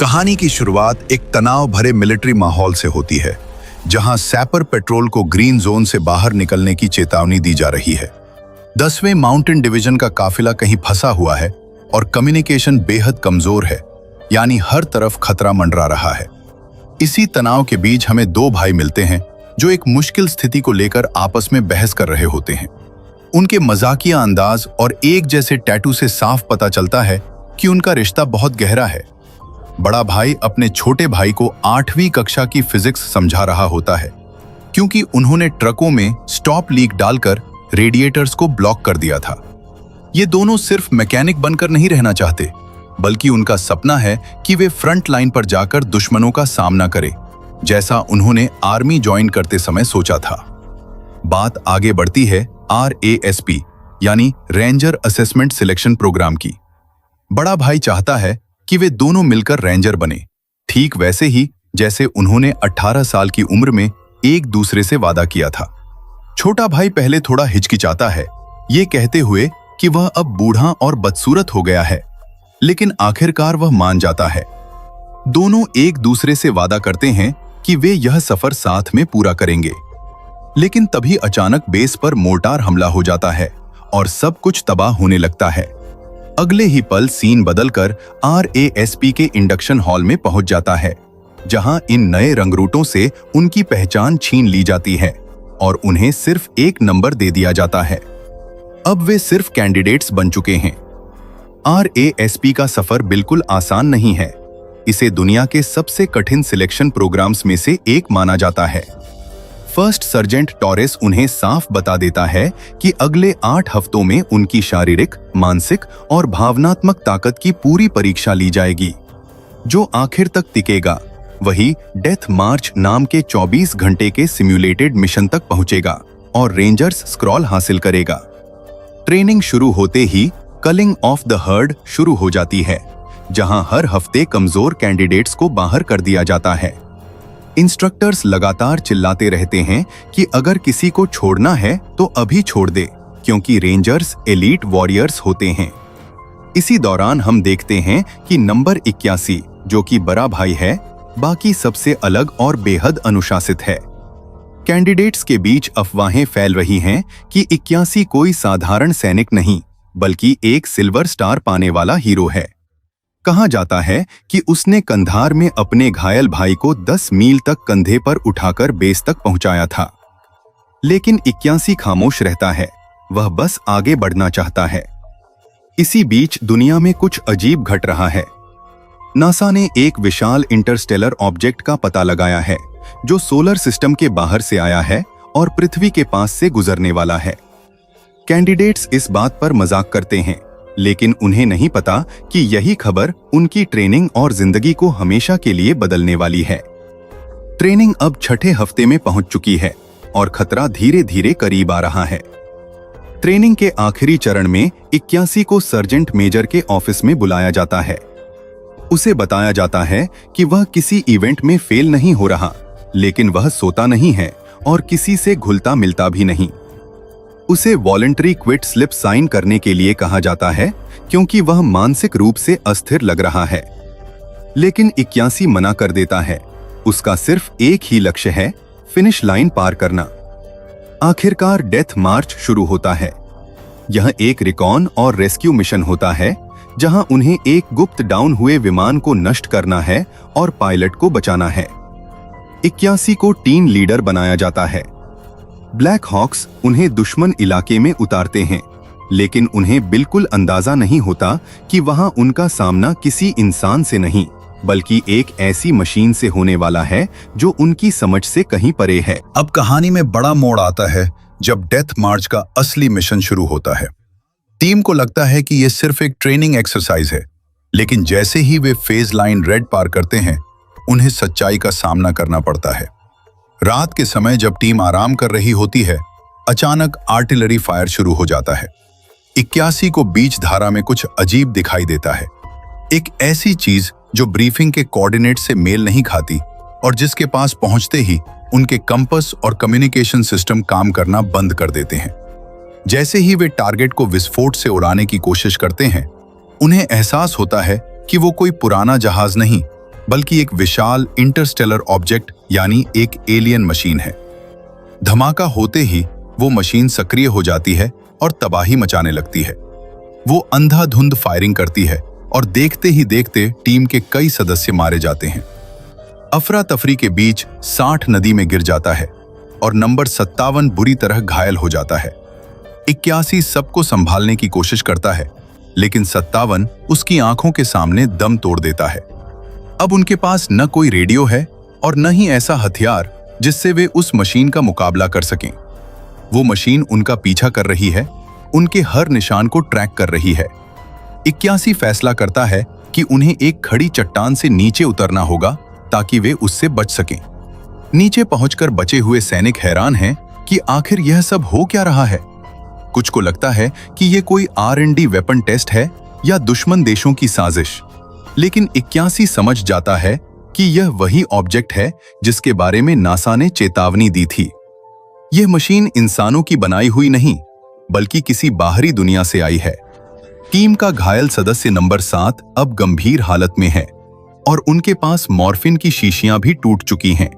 कहानी की शुरुआत एक तनाव भरे मिलिट्री माहौल से होती है, जहां सैपर पेट्रोल को ग्रीन जोन से बाहर निकलने की चेतावनी दी जा रही है। 10वें माउंटेन डिवीजन का काफिला कहीं फंसा हुआ है और कम्युनिकेशन बेहद कमजोर है, यानी हर तरफ खतरा मंडरा रहा है। इसी तनाव के बीच हमें दो भाई मिलते हैं जो एक मुश्किल स्थिति को लेकर आपस में बहस कर रहे होते हैं। उनके मजाकिया अंदाज और एक जैसे टैटू से साफ पता चलता है कि उनका रिश्ता बहुत गहरा है। बड़ा भाई अपने छोटे भाई को 8वीं कक्षा की फिजिक्स समझा रहा होता है, क्योंकि उन्होंने ट्रकों में स्टॉप लीक डालकर रेडिएटर्स को ब्लॉक कर दिया था। ये दोनों सिर्फ मैकेनिक बनकर नहीं रहना चाहते, बल्कि उनका सपना है कि वे फ्रंट लाइन पर जाकर दुश्मनों का सामना करें, जैसा उन्होंने आर्मी ज्वाइन करते समय सोचा था। बात आगे बढ़ती है RASP यानी रेंजर असेसमेंट सिलेक्शन प्रोग्राम की। बड़ा भाई चाहता है कि वे दोनों मिलकर रेंजर बने, ठीक वैसे ही जैसे उन्होंने 18 साल की उम्र में एक दूसरे से वादा किया था। छोटा भाई पहले थोड़ा हिचकिचाता है, ये कहते हुए कि वह अब बूढ़ा और बदसूरत हो गया है, लेकिन आखिरकार वह मान जाता है। दोनों एक दूसरे से वादा करते हैं कि वे यह सफर साथ में पूरा करेंगे। लेकिन तभी अचानक बेस पर मोर्टार हमला हो जाता है और सब कुछ तबाह होने लगता है। अगले ही पल सीन बदलकर RASP के इंडक्शन हॉल में पहुंच जाता है, जहां इन नए रंगरूटों से उनकी पहचान छीन ली जाती है और उन्हें सिर्फ एक नंबर दे दिया जाता है। अब वे सिर्फ कैंडिडेट्स बन चुके हैं। RASP का सफर बिल्कुल आसान नहीं है। इसे दुनिया के सबसे कठिन सिलेक्शन प्रोग्राम्स में से एक माना जाता है। फर्स्ट सर्जेंट टॉरेस उन्हें साफ बता देता है कि अगले 8 हफ्तों में उनकी शारीरिक, मानसिक और भावनात्मक ताकत की पूरी परीक्षा ली जाएगी। जो आखिर तक टिकेगा वही डेथ मार्च नाम के 24 घंटे के सिम्युलेटेड मिशन तक पहुंचेगा और रेंजर्स स्क्रॉल हासिल करेगा। ट्रेनिंग शुरू होते ही कलिंग ऑफ द हर्ड शुरू हो जाती है, जहां हर हफ्ते कमजोर कैंडिडेट्स को बाहर कर दिया जाता है। इंस्ट्रक्टर्स लगातार चिल्लाते रहते हैं कि अगर किसी को छोड़ना है तो अभी छोड़ दे, क्योंकि रेंजर्स एलीट वॉरियर्स होते हैं। इसी दौरान हम देखते हैं कि नंबर 81, जो कि बड़ा भाई है, बाकी सबसे अलग और बेहद अनुशासित है। कैंडिडेट्स के बीच अफवाहें फैल रही हैं कि 81 कोई साधारण सैनिक नहीं, बल्कि एक सिल्वर स्टार पाने वाला हीरो है। कहा जाता है कि उसने कंधार में अपने घायल भाई को 10 मील तक कंधे पर उठाकर बेस तक पहुंचाया था। लेकिन 81 खामोश रहता है, वह बस आगे बढ़ना चाहता है। इसी बीच दुनिया में कुछ अजीब घट रहा है। नासा ने एक विशाल इंटरस्टेलर ऑब्जेक्ट का पता लगाया है, जो सोलर सिस्टम के बाहर से आया है और पृथ्वी के पास से गुजरने वाला है। कैंडिडेट्स इस बात पर मजाक करते हैं, लेकिन उन्हें नहीं पता कि यही खबर उनकी ट्रेनिंग और जिंदगी को हमेशा के लिए बदलने वाली है। ट्रेनिंग अब 6ठे हफ्ते में पहुंच चुकी है और खतरा धीरे धीरे करीब आ रहा है। ट्रेनिंग के आखिरी चरण में 81 को सर्जेंट मेजर के ऑफिस में बुलाया जाता है। उसे बताया जाता है कि वह किसी इवेंट में फेल नहीं हो रहा, लेकिन वह सोता नहीं है और किसी से घुलता मिलता भी नहीं। उसे वॉलंटरी क्विट स्लिप साइन करने के लिए कहा जाता है, क्योंकि वह मानसिक रूप से अस्थिर लग रहा है। लेकिन 81 मना कर देता है। उसका सिर्फ एक ही लक्ष्य है, फिनिश लाइन पार करना। आखिरकार डेथ मार्च शुरू होता है। यह एक रिकॉन और रेस्क्यू मिशन होता है, जहां उन्हें एक गुप्त डाउन हुए विमान को नष्ट करना है और पायलट को बचाना है। 81 को टीम लीडर बनाया जाता है। ब्लैक हॉक्स उन्हें दुश्मन इलाके में उतारते हैं, लेकिन उन्हें बिल्कुल अंदाजा नहीं होता कि वहां उनका सामना किसी इंसान से नहीं, बल्कि एक ऐसी मशीन से होने वाला है जो उनकी समझ से कहीं परे है। अब कहानी में बड़ा मोड़ आता है जब डेथ मार्च का असली मिशन शुरू होता है। टीम को लगता है कि यह सिर्फ एक ट्रेनिंग एक्सरसाइज है, लेकिन जैसे ही वे फेज लाइन रेड पार करते हैं, उन्हें सच्चाई का सामना करना पड़ता है। रात के समय जब टीम आराम कर रही होती है, अचानक आर्टिलरी फायर शुरू हो जाता है। 81 को बीच धारा में कुछ अजीब दिखाई देता है, एक ऐसी चीज जो ब्रीफिंग के कोऑर्डिनेट से मेल नहीं खाती और जिसके पास पहुंचते ही उनके कंपास और कम्युनिकेशन सिस्टम काम करना बंद कर देते हैं। जैसे ही वे टारगेट को विस्फोट से उड़ाने की कोशिश करते हैं, उन्हें एहसास होता है कि वो कोई पुराना जहाज नहीं, बल्कि एक विशाल इंटरस्टेलर ऑब्जेक्ट यानी एक एलियन मशीन है। धमाका होते ही वो मशीन सक्रिय हो जाती है और तबाही मचाने लगती है। वो अंधाधुंध फायरिंग करती है और देखते ही देखते टीम के कई सदस्य मारे जाते हैं। अफरा तफरी के बीच 60 नदी में गिर जाता है और नंबर 57 बुरी तरह घायल हो जाता है। 81 सबको संभालने की कोशिश करता है, लेकिन 57 उसकी आंखों के सामने दम तोड़ देता है। अब उनके पास न कोई रेडियो है और न ही ऐसा हथियार जिससे वे उस मशीन का मुकाबला कर सकें। वो मशीन उनका पीछा कर रही है, उनके हर निशान को ट्रैक कर रही है। 81 फैसला करता है कि उन्हें एक खड़ी चट्टान से नीचे उतरना होगा ताकि वे उससे बच सकें। नीचे पहुंचकर बचे हुए सैनिक हैरान हैं कि आखिर यह सब हो क्या रहा है। कुछ को लगता है कि यह कोई R&D वेपन टेस्ट है या दुश्मन देशों की साजिश, लेकिन 81 समझ जाता है कि यह वही ऑब्जेक्ट है जिसके बारे में नासा ने चेतावनी दी थी। यह मशीन इंसानों की बनाई हुई नहीं, बल्कि किसी बाहरी दुनिया से आई है। टीम का घायल सदस्य नंबर 7 अब गंभीर हालत में है और उनके पास मॉर्फिन की शीशियां भी टूट चुकी हैं।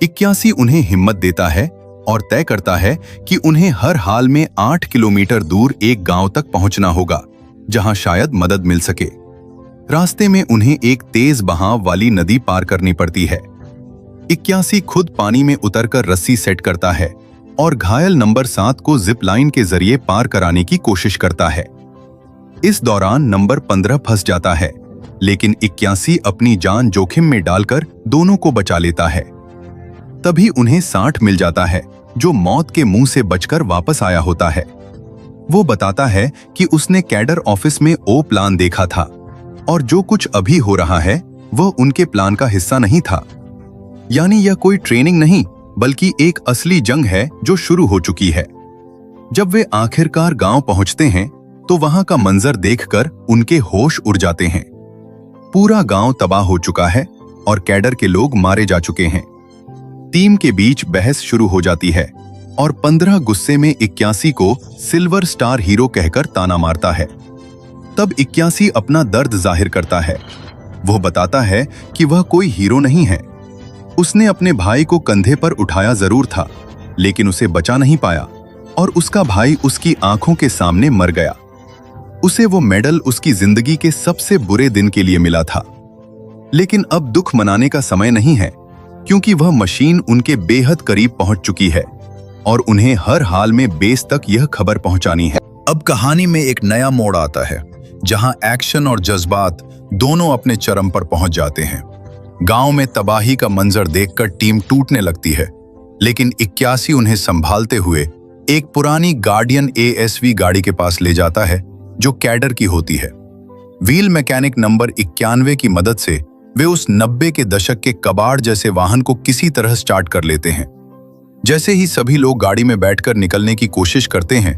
81 उन्हें हिम्मत देता है और तय करता है कि उन्हें हर हाल में 8 किलोमीटर दूर एक गांव तक पहुंचना होगा, जहां शायद मदद मिल सके। रास्ते में उन्हें एक तेज बहाव वाली नदी पार करनी पड़ती है। 81 खुद पानी में उतरकर रस्सी सेट करता है और घायल नंबर 7 को जिप लाइन के जरिए पार कराने की कोशिश करता है। इस दौरान नंबर 15 फंस जाता है, लेकिन 81 अपनी जान जोखिम में डालकर दोनों को बचा लेता है। तभी उन्हें 60 मिल जाता है, जो मौत के मुंह से बचकर वापस आया होता है। वो बताता है कि उसने कैडर ऑफिस में ओ प्लान देखा था और जो कुछ अभी हो रहा है वह उनके प्लान का हिस्सा नहीं था। यानी यह कोई ट्रेनिंग नहीं, बल्कि एक असली जंग है जो शुरू हो चुकी है। जब वे आखिरकार गांव पहुंचते हैं तो वहां का मंजर देखकर उनके होश उड़ जाते हैं। पूरा गांव तबाह हो चुका है और कैडर के लोग मारे जा चुके हैं। टीम के बीच बहस शुरू हो जाती है और 15 गुस्से में 81 को सिल्वर स्टार हीरो कहकर ताना मारता है। तब 81 अपना दर्द जाहिर करता है। वो बताता है कि वह कोई हीरो नहीं है। उसने अपने भाई को कंधे पर उठाया जरूर था, लेकिन उसे बचा नहीं पाया और उसका भाई उसकी आंखों के सामने मर गया। उसे वो मेडल उसकी जिंदगी के सबसे बुरे दिन के लिए मिला था। लेकिन अब दुख मनाने का समय नहीं है, क्योंकि वह मशीन उनके बेहद करीब पहुंच चुकी है और उन्हें हर हाल में बेस तक यह खबर पहुंचानी है। अब कहानी में एक नया मोड़ आता है, जहां एक्शन और जज्बात दोनों अपने चरम पर पहुंच जाते हैं। गांव में तबाही का मंजर देखकर टीम टूटने लगती है, लेकिन 81 उन्हें संभालते हुए एक पुरानी गार्डियन ASV गाड़ी के पास ले जाता है, जो कैडर की होती है। व्हील मैकेनिक नंबर 91 की मदद से वे उस 90 के दशक के कबाड़ जैसे वाहन को किसी तरह स्टार्ट कर लेते हैं। जैसे ही सभी लोग गाड़ी में बैठकर निकलने की कोशिश करते हैं,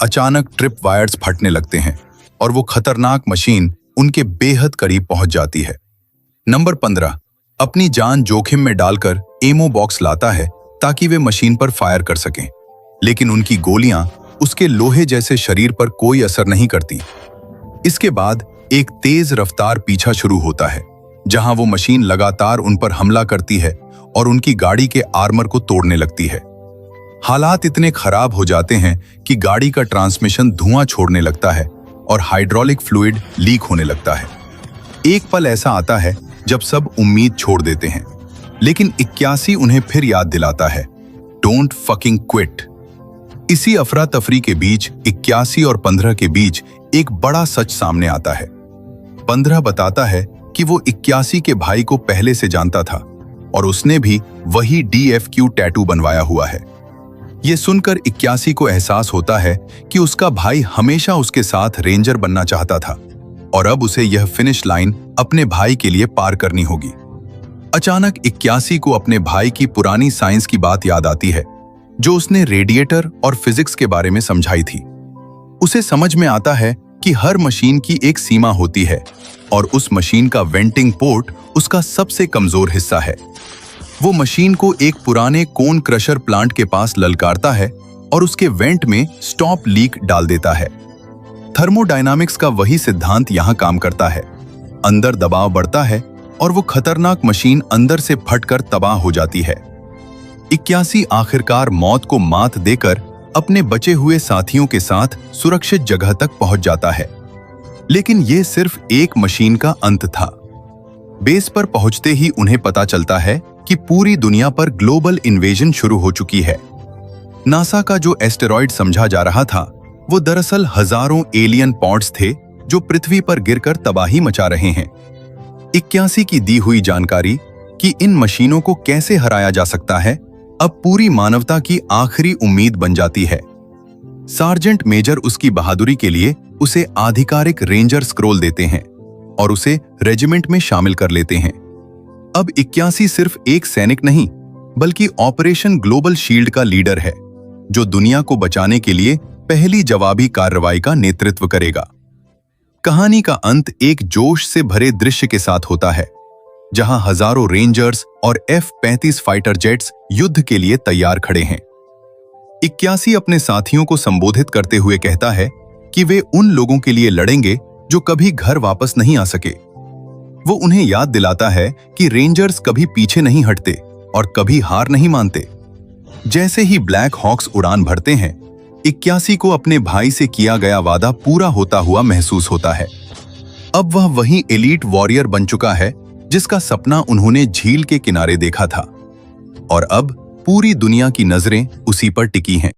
अचानक ट्रिप वायर्स फटने लगते हैं और वो खतरनाक मशीन उनके बेहद करीब पहुंच जाती है। नंबर 15 अपनी जान जोखिम में डालकर एमो बॉक्स लाता है ताकि वे मशीन पर फायर कर सकें, लेकिन उनकी गोलियां उसके लोहे जैसे शरीर पर कोई असर नहीं करती। इसके बाद एक तेज रफ्तार पीछा शुरू होता है, जहां वो मशीन लगातार उन पर हमला करती है और उनकी गाड़ी के आर्मर को तोड़ने लगती है। हालात इतने खराब हो जाते हैं कि गाड़ी का ट्रांसमिशन धुआं छोड़ने लगता है और हाइड्रोलिक फ्लूइड लीक होने लगता है। एक पल ऐसा आता है जब सब उम्मीद छोड़ देते हैं, लेकिन 81 उन्हें फिर याद दिलाता है, डोंट फकिंग क्विट। इसी अफरा तफरी के बीच 81 और 15 के बीच एक बड़ा सच सामने आता है। 15 बताता है कि वो 81 के भाई को पहले से जानता था और उसने भी वही DFQ टैटू बनवाया हुआ है। ये सुनकर 81 को एहसास होता है कि उसका भाई हमेशा उसके साथ रेंजर बनना चाहता था और अब उसे यह फिनिश लाइन अपने भाई के लिए पार करनी होगी। अचानक 81 को अपने भाई की पुरानी साइंस की बात याद आती है, जो उसने रेडिएटर और फिजिक्स के बारे में समझाई थी। उसे समझ में आता है कि हर मशीन की एक सीमा होती है और उस मशीन का वेंटिंग पोर्ट उसका सबसे कमजोर हिस्सा है। वो मशीन को एक पुराने कोन क्रशर प्लांट के पास ललकारता है और उसके वेंट में स्टॉप लीक डाल देता है। थर्मोडायनामिक्स का वही सिद्धांत यहां काम करता है। अंदर दबाव बढ़ता है और वो खतरनाक मशीन अंदर से फटकर तबाह हो जाती है। 81 आखिरकार मौत को मात देकर अपने बचे हुए साथियों के साथ सुरक्षित जगह तक पहुंच जाता है। लेकिन यह सिर्फ एक मशीन का अंत था। बेस पर पहुंचते ही उन्हें पता चलता है कि पूरी दुनिया पर ग्लोबल इन्वेजन शुरू हो चुकी है। नासा का जो एस्टेरॉयड समझा जा रहा था, वो दरअसल हजारों एलियन पॉड्स थे जो पृथ्वी पर गिरकर तबाही मचा रहे हैं। 81 की दी हुई जानकारी कि इन मशीनों को कैसे हराया जा सकता है, अब पूरी मानवता की आखिरी उम्मीद बन जाती है। सार्जेंट मेजर उसकी बहादुरी के लिए उसे आधिकारिक रेंजर स्क्रॉल देते हैं और उसे रेजिमेंट में शामिल कर लेते हैं। अब 81 सिर्फ एक सैनिक नहीं, बल्कि ऑपरेशन ग्लोबल शील्ड का लीडर है, जो दुनिया को बचाने के लिए पहली जवाबी कार्रवाई का नेतृत्व करेगा। कहानी का अंत एक जोश से भरे दृश्य के साथ होता है, जहां हजारों रेंजर्स और F-35 फाइटर जेट्स युद्ध के लिए तैयार खड़े हैं। 81 अपने साथियों को संबोधित करते हुए कहता है कि वे उन लोगों के लिए लड़ेंगे जो कभी घर वापस नहीं आ सके। वो उन्हें याद दिलाता है कि रेंजर्स कभी पीछे नहीं हटते और कभी हार नहीं मानते। जैसे ही ब्लैक हॉक्स उड़ान भरते हैं, 81 को अपने भाई से किया गया वादा पूरा होता हुआ महसूस होता है। अब वह वही एलीट वॉरियर बन चुका है जिसका सपना उन्होंने झील के किनारे देखा था, और अब पूरी दुनिया की नजरें उसी पर टिकी हैं।